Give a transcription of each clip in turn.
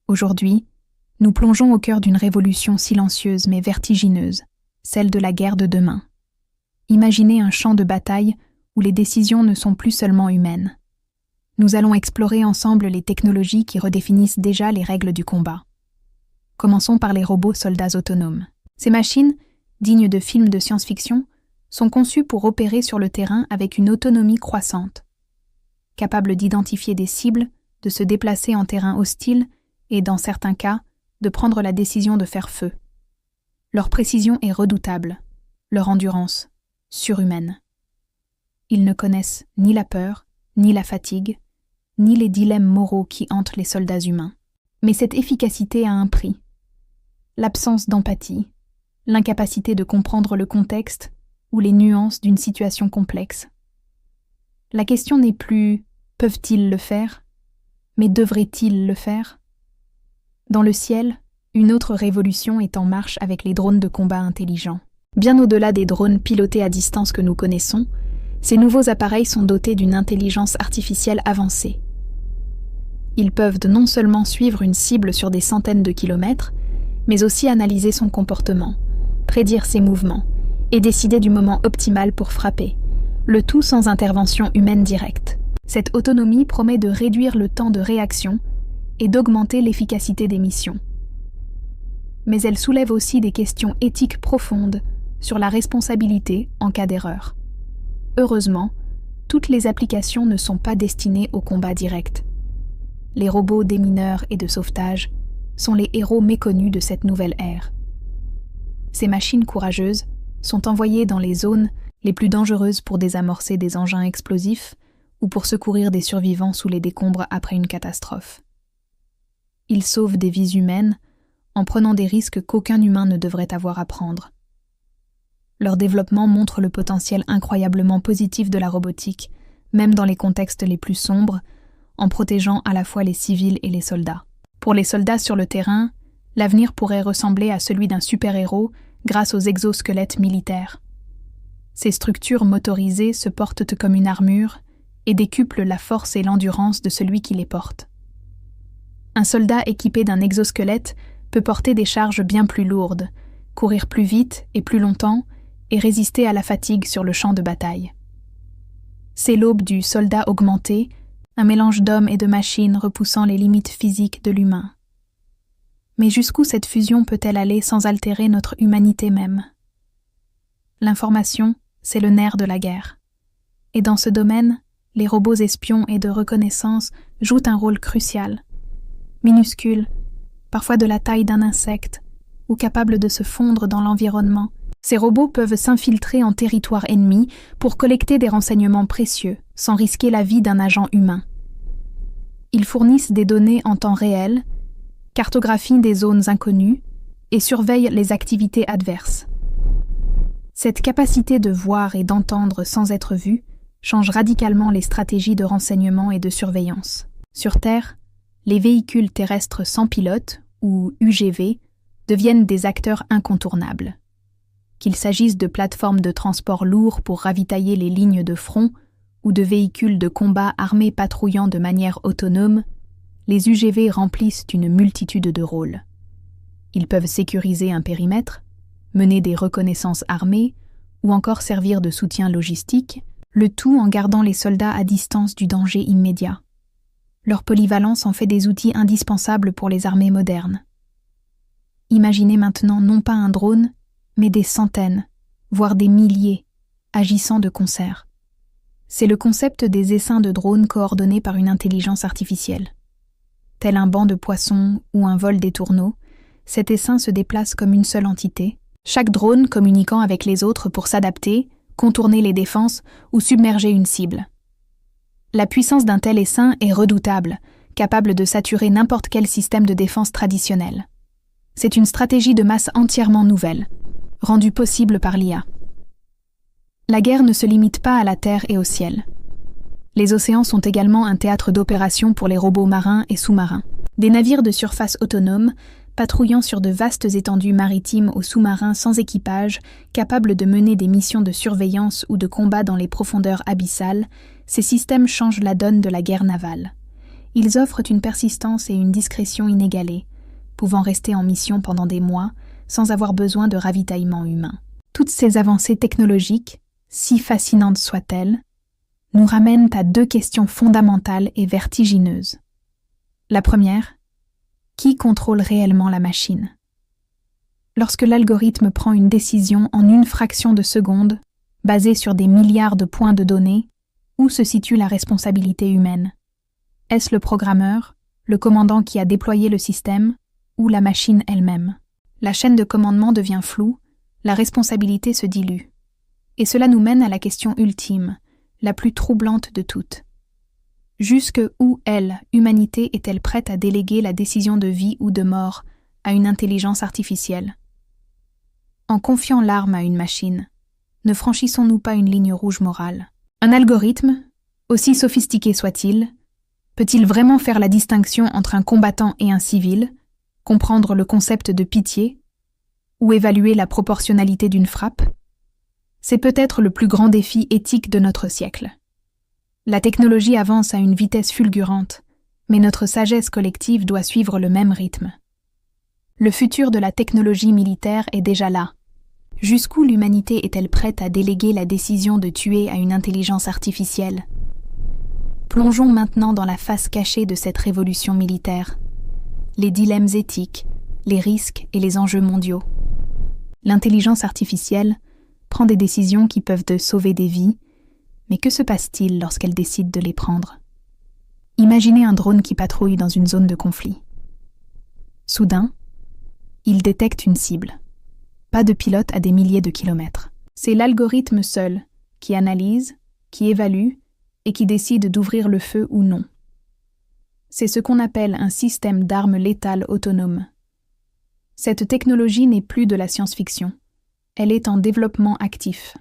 Aujourd'hui, nous plongeons au cœur d'une révolution silencieuse mais vertigineuse, celle de la guerre de demain. Imaginez un champ de bataille où les décisions ne sont plus seulement humaines. Nous allons explorer ensemble les technologies qui redéfinissent déjà les règles du combat. Commençons par les robots soldats autonomes. Ces machines, dignes de films de science-fiction, sont conçues pour opérer sur le terrain avec une autonomie croissante. Capables d'identifier des cibles, de se déplacer en terrain hostile et, dans certains cas, de prendre la décision de faire feu. Leur précision est redoutable, leur endurance surhumaine. Ils ne connaissent ni la peur, ni la fatigue, ni les dilemmes moraux qui hantent les soldats humains. Mais cette efficacité a un prix. L'absence d'empathie, l'incapacité de comprendre le contexte ou les nuances d'une situation complexe. La question n'est plus « peuvent-ils le faire ?», mais « devraient-ils le faire ?» Dans le ciel, une autre révolution est en marche avec les drones de combat intelligents. Bien au-delà des drones pilotés à distance que nous connaissons, ces nouveaux appareils sont dotés d'une intelligence artificielle avancée. Ils peuvent non seulement suivre une cible sur des centaines de kilomètres, mais aussi analyser son comportement, prédire ses mouvements et décider du moment optimal pour frapper, le tout sans intervention humaine directe. Cette autonomie promet de réduire le temps de réaction et d'augmenter l'efficacité des missions. Mais elle soulève aussi des questions éthiques profondes sur la responsabilité en cas d'erreur. Heureusement, toutes les applications ne sont pas destinées au combat direct. Les robots démineurs et de sauvetage sont les héros méconnus de cette nouvelle ère. Ces machines courageuses sont envoyées dans les zones les plus dangereuses pour désamorcer des engins explosifs ou pour secourir des survivants sous les décombres après une catastrophe. Ils sauvent des vies humaines en prenant des risques qu'aucun humain ne devrait avoir à prendre. Leur développement montre le potentiel incroyablement positif de la robotique, même dans les contextes les plus sombres, en protégeant à la fois les civils et les soldats. Pour les soldats sur le terrain, l'avenir pourrait ressembler à celui d'un super-héros grâce aux exosquelettes militaires. Ces structures motorisées se portent comme une armure et décuplent la force et l'endurance de celui qui les porte. Un soldat équipé d'un exosquelette peut porter des charges bien plus lourdes, courir plus vite et plus longtemps et résister à la fatigue sur le champ de bataille. C'est l'aube du soldat augmenté, un mélange d'hommes et de machines repoussant les limites physiques de l'humain. Mais jusqu'où cette fusion peut-elle aller sans altérer notre humanité même ? L'information, c'est le nerf de la guerre. Et dans ce domaine, les robots espions et de reconnaissance jouent un rôle crucial. Minuscules, parfois de la taille d'un insecte, ou capables de se fondre dans l'environnement, ces robots peuvent s'infiltrer en territoire ennemi pour collecter des renseignements précieux, sans risquer la vie d'un agent humain. Ils fournissent des données en temps réel, cartographient des zones inconnues et surveillent les activités adverses. Cette capacité de voir et d'entendre sans être vu change radicalement les stratégies de renseignement et de surveillance. Sur Terre, les véhicules terrestres sans pilote, ou UGV, deviennent des acteurs incontournables. Qu'il s'agisse de plateformes de transport lourds pour ravitailler les lignes de front ou de véhicules de combat armés patrouillant de manière autonome, les UGV remplissent une multitude de rôles. Ils peuvent sécuriser un périmètre, mener des reconnaissances armées ou encore servir de soutien logistique, le tout en gardant les soldats à distance du danger immédiat. Leur polyvalence en fait des outils indispensables pour les armées modernes. Imaginez maintenant non pas un drone, mais des centaines, voire des milliers, agissant de concert. C'est le concept des essaims de drones coordonnés par une intelligence artificielle. Tel un banc de poissons ou un vol des tourneaux, cet essaim se déplace comme une seule entité, chaque drone communiquant avec les autres pour s'adapter, contourner les défenses ou submerger une cible. La puissance d'un tel essaim est redoutable, capable de saturer n'importe quel système de défense traditionnel. C'est une stratégie de masse entièrement nouvelle, rendue possible par l'IA. La guerre ne se limite pas à la terre et au ciel. Les océans sont également un théâtre d'opération pour les robots marins et sous-marins. Des navires de surface autonomes, patrouillant sur de vastes étendues maritimes aux sous-marins sans équipage, capables de mener des missions de surveillance ou de combat dans les profondeurs abyssales, ces systèmes changent la donne de la guerre navale. Ils offrent une persistance et une discrétion inégalées, pouvant rester en mission pendant des mois sans avoir besoin de ravitaillement humain. Toutes ces avancées technologiques, si fascinantes soient-elles, nous ramènent à deux questions fondamentales et vertigineuses. La première, qui contrôle réellement la machine? Lorsque l'algorithme prend une décision en une fraction de seconde, basée sur des milliards de points de données, où se situe la responsabilité humaine? Est-ce le programmeur, le commandant qui a déployé le système, ou la machine elle-même? La chaîne de commandement devient floue, la responsabilité se dilue. Et cela nous mène à la question ultime, la plus troublante de toutes. Jusque où elle, humanité, est-elle prête à déléguer la décision de vie ou de mort à une intelligence artificielle? En confiant l'arme à une machine, ne franchissons-nous pas une ligne rouge morale? Un algorithme, aussi sophistiqué soit-il, peut-il vraiment faire la distinction entre un combattant et un civil, comprendre le concept de pitié, ou évaluer la proportionnalité d'une frappe? C'est peut-être le plus grand défi éthique de notre siècle. La technologie avance à une vitesse fulgurante, mais notre sagesse collective doit suivre le même rythme. Le futur de la technologie militaire est déjà là. Jusqu'où l'humanité est-elle prête à déléguer la décision de tuer à une intelligence artificielle? Plongeons maintenant dans la face cachée de cette révolution militaire. Les dilemmes éthiques, les risques et les enjeux mondiaux. L'intelligence artificielle prend des décisions qui peuvent sauver des vies, mais que se passe-t-il lorsqu'elle décide de les prendre? Imaginez un drone qui patrouille dans une zone de conflit. Soudain, il détecte une cible. Pas de pilote à des milliers de kilomètres. C'est l'algorithme seul qui analyse, qui évalue et qui décide d'ouvrir le feu ou non. C'est ce qu'on appelle un système d'armes létales autonome. Cette technologie n'est plus de la science-fiction. Elle est en développement actif.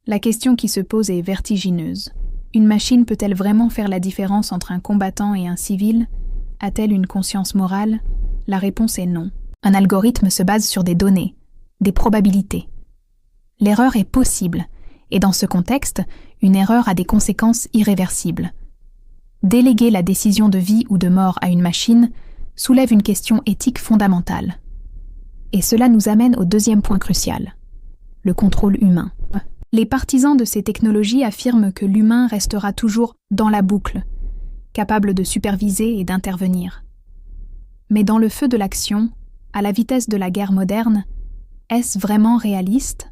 La question qui se pose est vertigineuse. Une machine peut-elle vraiment faire la différence entre un combattant et un civil? A-t-elle une conscience morale? La réponse est non. Un algorithme se base sur des données, des probabilités. L'erreur est possible, et dans ce contexte, une erreur a des conséquences irréversibles. Déléguer la décision de vie ou de mort à une machine soulève une question éthique fondamentale. Et cela nous amène au deuxième point crucial, le contrôle humain. Les partisans de ces technologies affirment que l'humain restera toujours dans la boucle, capable de superviser et d'intervenir. Mais dans le feu de l'action, à la vitesse de la guerre moderne, est-ce vraiment réaliste?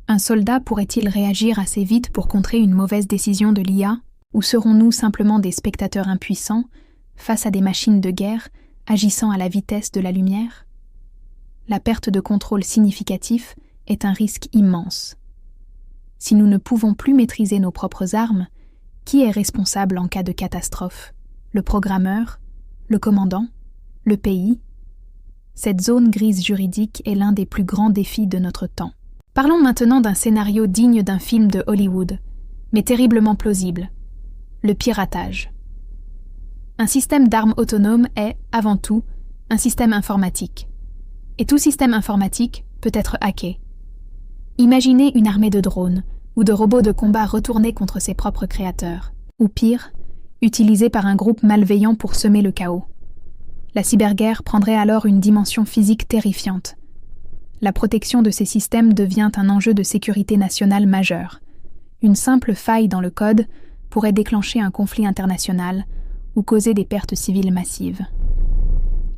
Un soldat pourrait-il réagir assez vite pour contrer une mauvaise décision de l'IA, ou serons-nous simplement des spectateurs impuissants face à des machines de guerre agissant à la vitesse de la lumière? La perte de contrôle significatif est un risque immense. Si nous ne pouvons plus maîtriser nos propres armes, qui est responsable en cas de catastrophe? Le programmeur? Le commandant? Le pays? Cette zone grise juridique est l'un des plus grands défis de notre temps. Parlons maintenant d'un scénario digne d'un film de Hollywood, mais terriblement plausible. Le piratage. Un système d'armes autonome est, avant tout, un système informatique. Et tout système informatique peut être hacké. Imaginez une armée de drones ou de robots de combat retournés contre ses propres créateurs, ou pire, utilisés par un groupe malveillant pour semer le chaos. La cyberguerre prendrait alors une dimension physique terrifiante. La protection de ces systèmes devient un enjeu de sécurité nationale majeur. Une simple faille dans le code pourrait déclencher un conflit international ou causer des pertes civiles massives.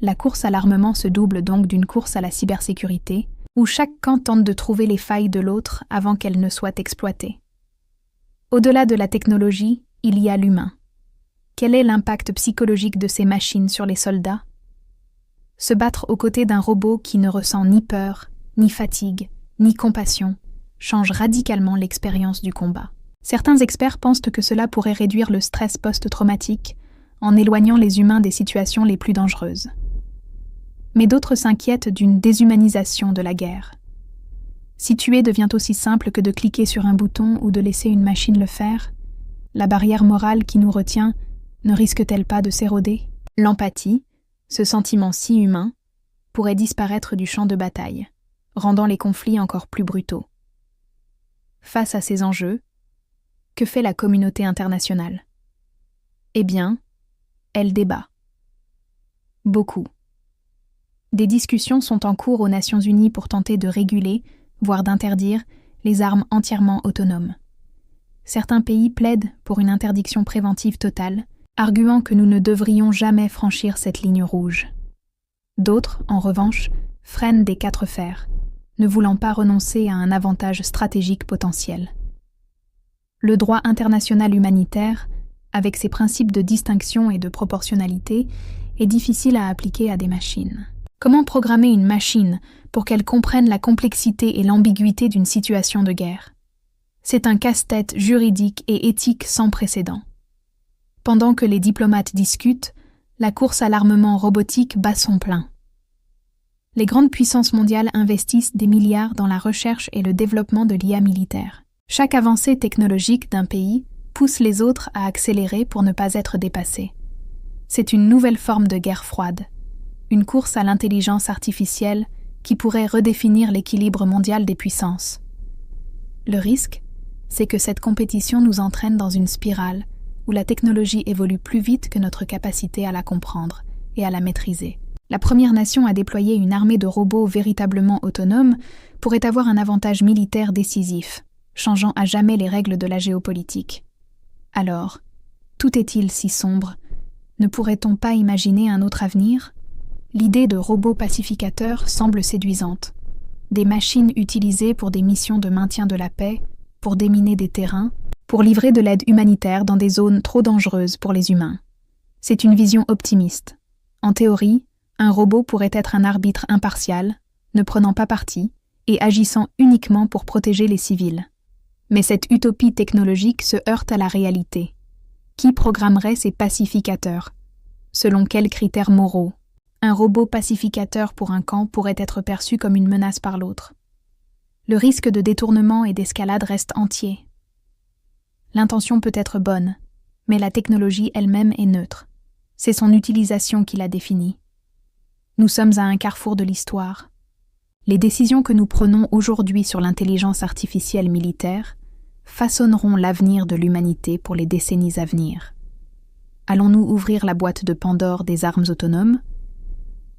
La course à l'armement se double donc d'une course à la cybersécurité, où chaque camp tente de trouver les failles de l'autre avant qu'elles ne soient exploitées. Au-delà de la technologie, il y a l'humain. Quel est l'impact psychologique de ces machines sur les soldats? Se battre aux côtés d'un robot qui ne ressent ni peur, ni fatigue, ni compassion, change radicalement l'expérience du combat. Certains experts pensent que cela pourrait réduire le stress post-traumatique en éloignant les humains des situations les plus dangereuses. Mais d'autres s'inquiètent d'une déshumanisation de la guerre. Si tuer devient aussi simple que de cliquer sur un bouton ou de laisser une machine le faire, la barrière morale qui nous retient ne risque-t-elle pas de s'éroder? L'empathie, ce sentiment si humain, pourrait disparaître du champ de bataille, rendant les conflits encore plus brutaux. Face à ces enjeux, que fait la communauté internationale? Eh bien, elle débat. Beaucoup. Des discussions sont en cours aux Nations Unies pour tenter de réguler, voire d'interdire, les armes entièrement autonomes. Certains pays plaident pour une interdiction préventive totale, arguant que nous ne devrions jamais franchir cette ligne rouge. D'autres, en revanche, freinent des quatre fers, ne voulant pas renoncer à un avantage stratégique potentiel. Le droit international humanitaire, avec ses principes de distinction et de proportionnalité, est difficile à appliquer à des machines. Comment programmer une machine pour qu'elle comprenne la complexité et l'ambiguïté d'une situation de guerre? C'est un casse-tête juridique et éthique sans précédent. Pendant que les diplomates discutent, la course à l'armement robotique bat son plein. Les grandes puissances mondiales investissent des milliards dans la recherche et le développement de l'IA militaire. Chaque avancée technologique d'un pays pousse les autres à accélérer pour ne pas être dépassés. C'est une nouvelle forme de guerre froide, une course à l'intelligence artificielle qui pourrait redéfinir l'équilibre mondial des puissances. Le risque, c'est que cette compétition nous entraîne dans une spirale où la technologie évolue plus vite que notre capacité à la comprendre et à la maîtriser. La première nation à déployer une armée de robots véritablement autonomes pourrait avoir un avantage militaire décisif, changeant à jamais les règles de la géopolitique. Alors, tout est-il si sombre? Ne pourrait-on pas imaginer un autre avenir? L'idée de robots pacificateurs semble séduisante. Des machines utilisées pour des missions de maintien de la paix, pour déminer des terrains, pour livrer de l'aide humanitaire dans des zones trop dangereuses pour les humains. C'est une vision optimiste. En théorie, un robot pourrait être un arbitre impartial, ne prenant pas parti, et agissant uniquement pour protéger les civils. Mais cette utopie technologique se heurte à la réalité. Qui programmerait ces pacificateurs? Selon quels critères moraux? Un robot pacificateur pour un camp pourrait être perçu comme une menace par l'autre. Le risque de détournement et d'escalade reste entier. L'intention peut être bonne, mais la technologie elle-même est neutre. C'est son utilisation qui la définit. Nous sommes à un carrefour de l'histoire. Les décisions que nous prenons aujourd'hui sur l'intelligence artificielle militaire façonneront l'avenir de l'humanité pour les décennies à venir. Allons-nous ouvrir la boîte de Pandore des armes autonomes?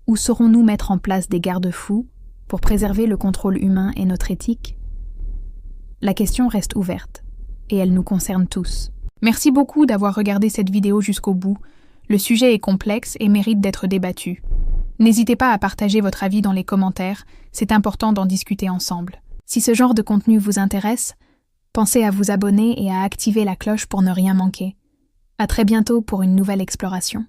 Ou saurons-nous mettre en place des garde-fous pour préserver le contrôle humain et notre éthique? La question reste ouverte, et elle nous concerne tous. Merci beaucoup d'avoir regardé cette vidéo jusqu'au bout. Le sujet est complexe et mérite d'être débattu. N'hésitez pas à partager votre avis dans les commentaires, c'est important d'en discuter ensemble. Si ce genre de contenu vous intéresse, pensez à vous abonner et à activer la cloche pour ne rien manquer. À très bientôt pour une nouvelle exploration.